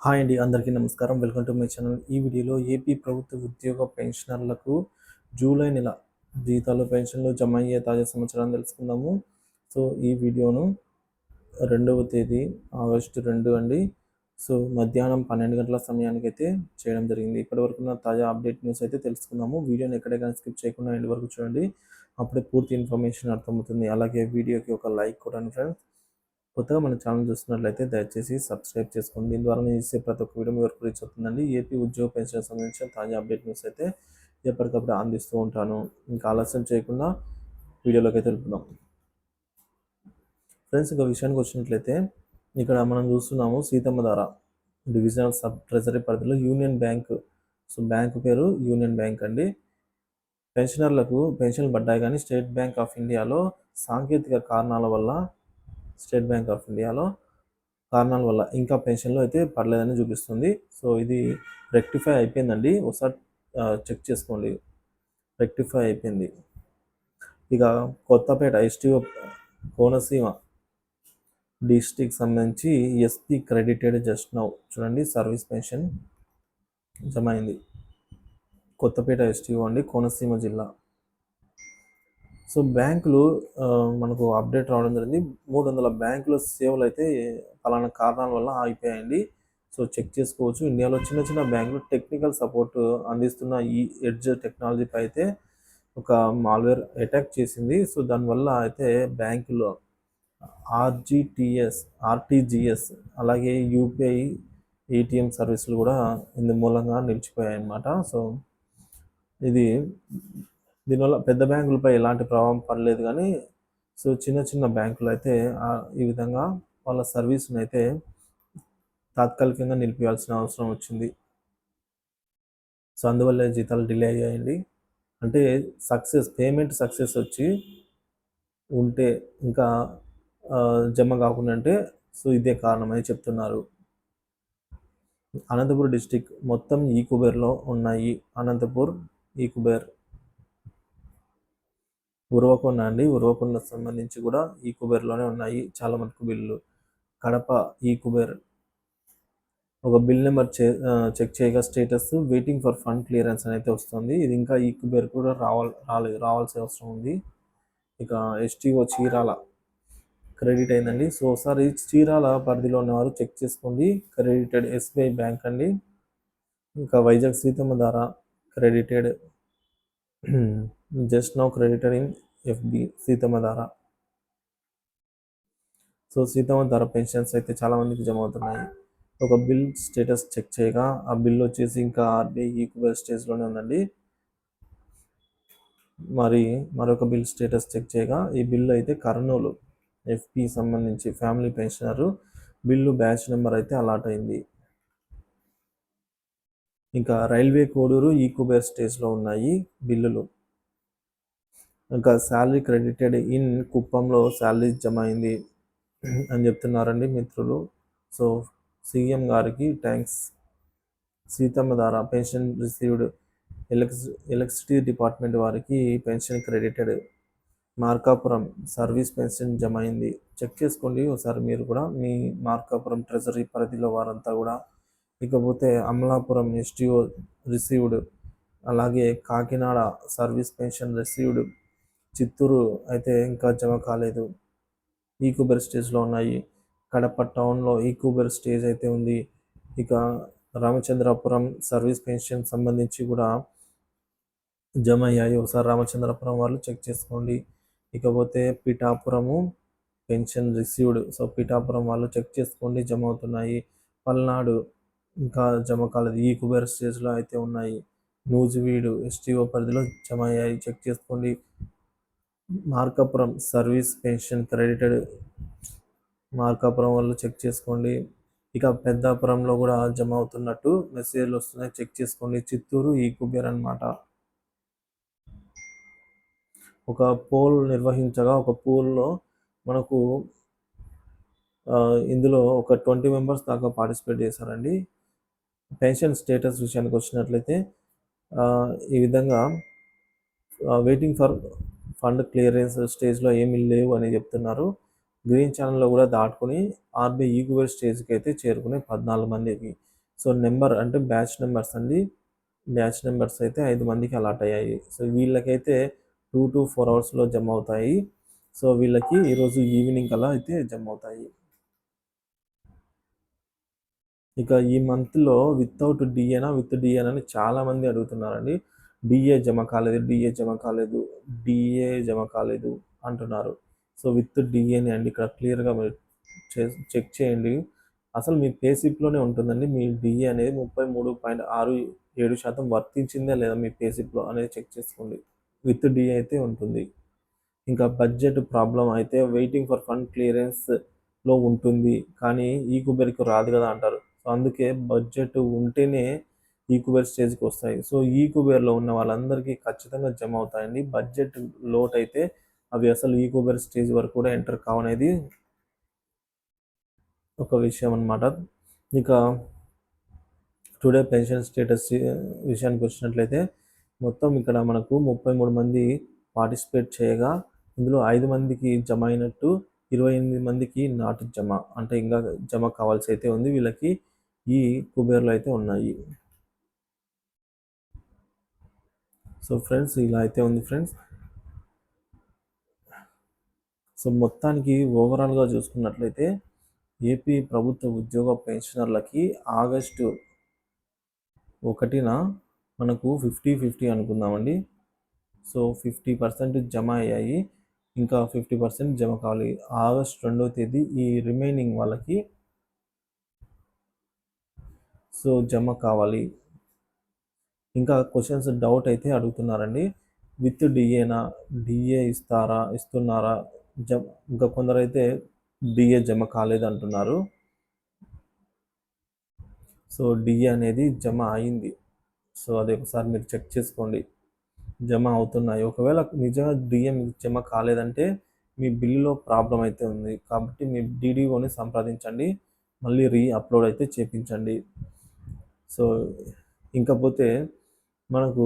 Hi అండి, అందరికీ నమస్కారం. Welcome to my channel. ఈ వీడియోలో ఏపీ ప్రభుత్వ ఉద్యోగ పెన్షనర్లకు జూలై నెల జీతాలు, పెన్షన్లు జమ అయ్యే తాజా సమాచారాన్ని తెలుసుకుందాము. సో ఈ వీడియోను 2వ తేదీ ఆగస్టు 2 అండి. సో మధ్యాహ్నం 12 గంటల సమయానికి అయితే చేయడం జరిగింది. ఇప్పటివరకు ఉన్న తాజా అప్డేట్ న్యూస్ అయితే తెలుసుకుందాము. వీడియోని ఎక్కడైనా స్కిప్ చేయకుండా ఎండ్ వరకు చూడండి, అప్పుడే పూర్తి ఇన్ఫర్మేషన్ అర్థమవుతుంది. అలాగే వీడియోకి ఒక లైక్ కొట్టండి ఫ్రెండ్స్. కొత్తగా మన ఛానల్ చూస్తున్నట్లయితే దయచేసి సబ్స్క్రైబ్ చేసుకోండి. దీని ద్వారా నేను చేసే ప్రతి ఒక్క వీడియో మీ వరకు రీచ్ అవుతుందండి. ఏపీ ఉద్యోగ పెన్షన్ సంబంధించిన తాజా అప్డేట్ న్యూస్ అయితే ఎప్పటికప్పుడు అందిస్తూ ఉంటాను. ఇంకా ఆలస్యం చేయకుండా వీడియోలోకి అయితే వెళ్తున్నాం ఫ్రెండ్స్. ఇక విషయానికి వచ్చినట్లయితే ఇక్కడ మనం చూస్తున్నాము సీతమ్మ ధార డివిజనల్ సబ్ ట్రెజరీ పరిధిలో యూనియన్ బ్యాంక్. సో బ్యాంక్ పేరు యూనియన్ బ్యాంక్ అండి. పెన్షనర్లకు పెన్షన్లు పడ్డాయి, కానీ స్టేట్ బ్యాంక్ ఆఫ్ ఇండియాలో సాంకేతిక కారణాల వల్ల ఇంకా పెన్షన్లు అయితే పడలేదని చూపిస్తుంది. సో ఇది రెక్టిఫై అయిపోయిందండి, ఒకసారి చెక్ చేసుకోండి. రెక్టిఫై అయిపోయింది. ఇక కొత్తపేట ఎస్టీఓ కోనసీమ డిస్ట్రిక్ట్ సంబంధించి ఎస్పీ క్రెడిటెడ్ జస్ట్ నౌ చూడండి, సర్వీస్ పెన్షన్ జమ అయింది. కొత్తపేట ఎస్టీఓ అండి, కోనసీమ జిల్లా. సో బ్యాంకులు మనకు అప్డేట్ రావడం జరిగింది. 300 బ్యాంకుల సేవలు అయితే పలానా కారణాల వల్ల ఆగిపోయాయండి. సో చెక్ చేసుకోవచ్చు. ఇండియాలో చిన్న చిన్న బ్యాంకులు టెక్నికల్ సపోర్ట్ అందిస్తున్న ఈ ఎడ్జ్ టెక్నాలజీపై అయితే ఒక మాల్వేర్ అటాక్ చేసింది. సో దానివల్ల అయితే బ్యాంకులో ఆర్టీజీఎస్ అలాగే యూపీఐ ఏటీఎం సర్వీసులు కూడా ఇందు మూలంగా నిలిచిపోయాయి అన్నమాట. సో దీనివల్ల పెద్ద బ్యాంకులపై ఎలాంటి ప్రభావం పడలేదు, కానీ సో చిన్న చిన్న బ్యాంకులు అయితే ఈ విధంగా వాళ్ళ సర్వీస్ని అయితే తాత్కాలికంగా నిలిపివేయాల్సిన అవసరం వచ్చింది. సో అందువల్ల జీతాలు డిలే అయ్యాయండి. అంటే పేమెంట్ సక్సెస్ వచ్చి ఉంటే ఇంకా జమ కాకుండా అంటే సో ఇదే కారణమని చెప్తున్నారు. అనంతపూర్ డిస్టిక్ మొత్తం ఈ కుబేర్లో ఉన్నాయి. అనంతపూర్ ఈ కుబేర్, ఉరవకొండ అండి, ఉరవకొండ సంబంధించి కూడా ఈ కుబేర్లోనే ఉన్నాయి చాలా మటుకు బిల్లులు. కడప ఈ కుబేర్, ఒక బిల్ నెంబర్ చెక్ చేయగా status waiting for fund clearance అని అయితే వస్తుంది. ఇది ఇంకా ఈ కుబేర్ కూడా రావాల్సిన అవసరం ఉంది. ఇక ఎస్టీఓ చీరాల క్రెడిట్ అయిందండి. సో ఒకసారి చీరాల పరిధిలో ఉన్నవారు చెక్ చేసుకోండి. క్రెడిటెడ్ ఎస్బీఐ బ్యాంక్ అండి. ఇంకా వైజాగ్ సీతమ్మ ధార credited just now credited in FB Seethamma ధార. సో సీతమ్మ ధార పెన్షన్స్ అయితే చాలా మందికి జమ అవుతున్నాయి. ఒక బిల్ స్టేటస్ చెక్ చేయగా ఆ బిల్ వచ్చేసి ఇంకా ఆర్బీఐ ఈక్వల్ స్టేజ్లోనే ఉందండి. మరి మరొక బిల్ స్టేటస్ చెక్ చేయగా ఈ బిల్లు అయితే కర్నూలు ఎఫ్పి సంబంధించి family pensioner bill batch number అయితే అలాట్ అయింది. ఇంకా రైల్వే కోడూరు ఈక్వల్ స్టేజ్లో ఉన్నాయి బిల్లులు. ఇంకా శాలరీ క్రెడిటెడ్ ఇన్ కుప్పంలో శాలరీ జమ అయింది అని చెప్తున్నారండి మిత్రులు. సో సీఎం గారికి థ్యాంక్స్. సీతమ్మ ధార పెన్షన్ రిసీవ్డ్, ఎలక్ట్రిసిటీ డిపార్ట్మెంట్ వారికి pension credited. Markapuram service pension జమ అయింది. చెక్ చేసుకోండి ఒకసారి మీరు కూడా మీ మార్కాపురం ట్రెజరీ పరిధిలో వారంతా కూడా. ఇకపోతే అమలాపురం ఎస్టీఓ రిసీవ్డ్, అలాగే Kakinada service pension received. Chittoor అయితే ఇంకా జమ కాలేదు, ఈ కుబేర్ స్టేజ్లో ఉన్నాయి. కడప టౌన్లో ఈ కుబేర్ స్టేజ్ అయితే ఉంది. ఇక రామచంద్రపురం సర్వీస్ పెన్షన్ సంబంధించి కూడా జమ అయ్యాయి. ఒకసారి రామచంద్రపురం వాళ్ళు చెక్ చేసుకోండి. ఇకపోతే పిఠాపురము పెన్షన్ రిసీవ్డ్. సో పిఠాపురం వాళ్ళు చెక్ చేసుకోండి, జమ అవుతున్నాయి. పల్నాడు ఇంకా జమ కాలేదు, ఈ కుబేర్ స్టేజ్లో అయితే ఉన్నాయి. నూజివీడు ఎస్టీఓ పరిధిలో జమ అయ్యాయి, చెక్ చేసుకోండి. Markapuram service pension credited, Markapuram వాళ్ళు చెక్ చేసుకోండి. ఇక పెద్దాపురంలో కూడా జమ అవుతున్నట్టు మెసేజ్లు వస్తున్నాయి, చెక్ చేసుకోండి. చిత్తూరు ఈ కుబేర్ అనమాట. ఒక పోల్ నిర్వహించగా ఒక పోల్లో మనకు ఇందులో ఒక 20 మెంబర్స్ దాకా పార్టిసిపేట్ చేశారండి. పెన్షన్ స్టేటస్ విషయానికి వచ్చినట్లయితే ఈ విధంగా వెయిటింగ్ ఫర్ ఫండ్ క్లియరెన్స్ స్టేజ్లో ఏమీ లేవు అని చెప్తున్నారు. గ్రీన్ ఛానెల్‌లో కూడా దాటుకొని ఆర్‌బీఐ ఈక్యుబర్ స్టేజ్‌కి అయితే చేరుకునే 14 మందికి. సో, నెంబర్ అంటే బ్యాచ్ నెంబర్స్ అండి. బ్యాచ్ నెంబర్స్ అయితే 5 మందికి అలాట్ అయ్యాయి. సో, వీళ్ళకైతే 2-4 అవర్స్‌లో జమ అవుతాయి. సో, వీళ్ళకి ఈరోజు ఈవినింగ్ కల్లా అయితే జమ అవుతాయి. ఇక ఈ మంత్‌లో వితౌట్ డీఏనా? విత్ డీఏనా? అని చాలామంది అడుగుతున్నారండి. డీఏ జమ కాలేదు, డీఏ జమ కాలేదు, డీఏ జమ కాలేదు అంటున్నారు. సో, విత్ డీఏనే అండి. ఇక్కడ క్లియర్‌గా మీరు చెక్ చేయండి. అసలు మీ పే స్లిప్‌లోనే ఉంటుందండి. మీ డీఏ అనేది 33.67% వర్తించిందా లేదా మీ పే స్లిప్‌లో అనేది చెక్ చేసుకోండి. విత్ డీఏ అయితే ఉంటుంది. ఇంకా బడ్జెట్ ప్రాబ్లమ్ అయితే వెయిటింగ్ ఫర్ ఫండ్ క్లియరెన్స్‌లో ఉంటుంది. కానీ ఈక్యుబర్‌కి రాదు కదా అంటారు. సో, అందుకే బడ్జెట్ ఉంటేనే ఈక్యుబర్ స్టేజ్‌కి వస్తాయి. సో, ఈక్యుబర్‌లో ఉన్న వాళ్ళందరికీ ఖచ్చితంగా జమ అవుతాయండి. బడ్జెట్ లోటైతే అవి అసలు ఈక్యుబర్ స్టేజ్ వరకు కూడా ఎంటర్ కావనేది ఒక విషయం అన్నమాట. ఇక టుడే పెన్షన్ స్టేటస్ విషయానికి వచ్చినట్లయితే మొత్తం ఇక్కడ మనకు 33 మంది పార్టిసిపేట్ చేయగా ఇందులో 5 మందికి జమ అయినట్టు 28 మందికి నాట్ జమ అంటే ఇంకా జమ కావాల్సి అయితే ఉంది. వీళ్ళకి ఈ కుబేర్లు అయితే ఉన్నాయి. సో ఫ్రెండ్స్ ఇలా అయితే ఉంది ఫ్రెండ్స్. సో మొత్తానికి ఓవరాల్గా చూసుకున్నట్లయితే ఏపీ ప్రభుత్వ ఉద్యోగ పెన్షనర్లకి ఆగస్టు 1న మనకు 50-50 అనుకుందామండి. సో 50% జమ అయ్యాయి. ఇంకా 50% జమ కావాలి. ఆగస్ట్ 2వ తేదీ ఈ రిమైనింగ్ వాళ్ళకి సో జమ కావాలి. ఇంకా క్వశ్చన్స్ డౌట్ అయితే అడుగుతున్నారండి. విత్ డిఏనా? డిఏ ఇస్తున్నారా? ఇంకా కొందరైతే డిఏ జమ కాలేదు అంటున్నారు. సో డిఏ అనేది జమ అయింది. సో అది ఒకసారి మీరు చెక్ చేసుకోండి. జమ అవుతున్నాయి. ఒకవేళ నిజంగా డిఏ మీకు జమ కాలేదంటే మీ బిల్లులో ప్రాబ్లం అయితే ఉంది. కాబట్టి మీ డీడీఓని సంప్రదించండి. మళ్ళీ అప్లోడ్ అయితే చేపించండి. సో ఇంకపోతే మనకు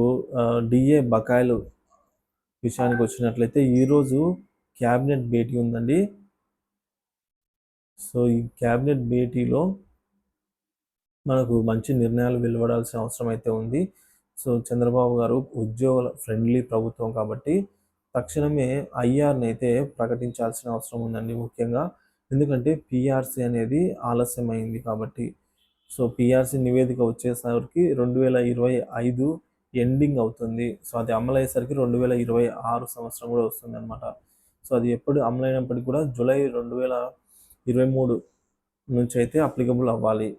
డిఏ బకాయిలు విషయానికి వచ్చినట్లయితే ఈరోజు క్యాబినెట్ భేటీ ఉందండి. సో ఈ క్యాబినెట్ భేటీలో మనకు మంచి నిర్ణయాలు వెలువడాల్సిన అవసరం అయితే ఉంది. సో చంద్రబాబు గారు ఉద్యోగుల ఫ్రెండ్లీ ప్రభుత్వం కాబట్టి తక్షణమే ఐఆర్ని అయితే ప్రకటించాల్సిన అవసరం ఉందండి ముఖ్యంగా. ఎందుకంటే పిఆర్సీ అనేది ఆలస్యమైంది కాబట్టి. సో పిఆర్సీ నివేదిక వచ్చేసరికి 2025 ఎండింగ్ అవుతుంది. సో అది అమలయ్యేసరికి 2026 సంవత్సరం కూడా వస్తుంది అనమాట. సో అది ఎప్పుడు అమలైనప్పటికీ కూడా జూలై 2023 నుంచి అయితే అప్లికబుల్ అవ్వాలి.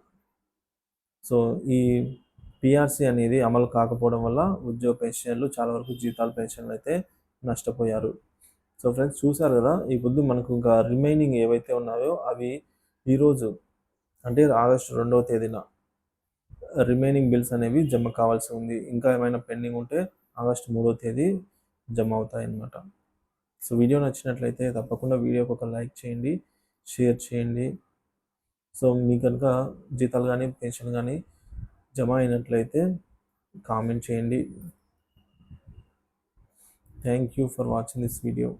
సో ఈ పిఆర్సీ అనేది అమలు కాకపోవడం వల్ల ఉద్యోగ పెన్షన్లు చాలా వరకు జీతాల పెన్షన్లు అయితే నష్టపోయారు. సో ఫ్రెండ్స్ చూసారు కదా, ఈ పొద్దు మనకు ఇంకా రిమైనింగ్ ఏవైతే ఉన్నాయో అవి ఈరోజు అంటే ఆగస్టు 2వ తేదీన రిమైనింగ్ బిల్స్ అనేవి జమ కావాల్సి ఉంది. ఇంకా ఏమైనా పెండింగ్ ఉంటే ఆగస్టు 3వ తేదీ జమ అవుతాయి అన్నమాట. సో వీడియో నచ్చినట్లయితే తప్పకుండా వీడియోకి ఒక లైక్ చేయండి, షేర్ చేయండి. సో మీకు కనుక జీతాలు కానీ పెన్షన్ కానీ జమ అయినట్లయితే కామెంట్ చేయండి. Thank you for watching this video.